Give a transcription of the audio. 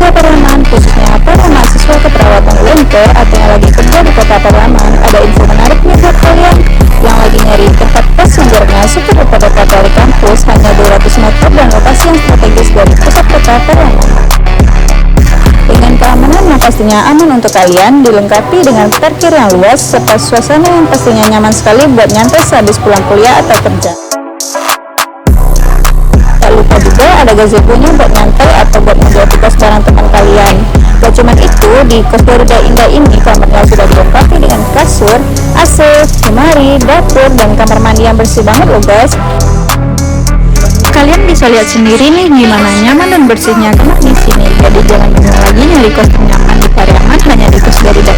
warga Pariaman, khususnya para mahasiswa keperawatan UMK atau yang lagi kerja di kota Pariaman, ada info menarik nih buat kalian yang lagi nyari tempat kos sumbernya super dekat dari kampus, hanya 200 meter dan lokasi yang strategis dari pusat kota Pariaman. Dengan keamanan yang pastinya aman untuk kalian, dilengkapi dengan parkir yang luas serta suasana yang pastinya nyaman sekali buat nyantai sehabis pulang kuliah atau kerja. Tak lupa juga ada gazebo-nya buat nyantai atau buat menjual kos bareng teman kalian. Gak cuma itu, di kos Garuda Indah ini kamarnya sudah dilengkapi dengan kasur, AC, lemari, dapur, dan kamar mandi yang bersih banget loh guys. Kalian bisa lihat sendiri nih gimana nyaman dan bersihnya kamar di sini. Jadi jangan bingung lagi nyari kos nyaman di Pariaman hanya di kos Garuda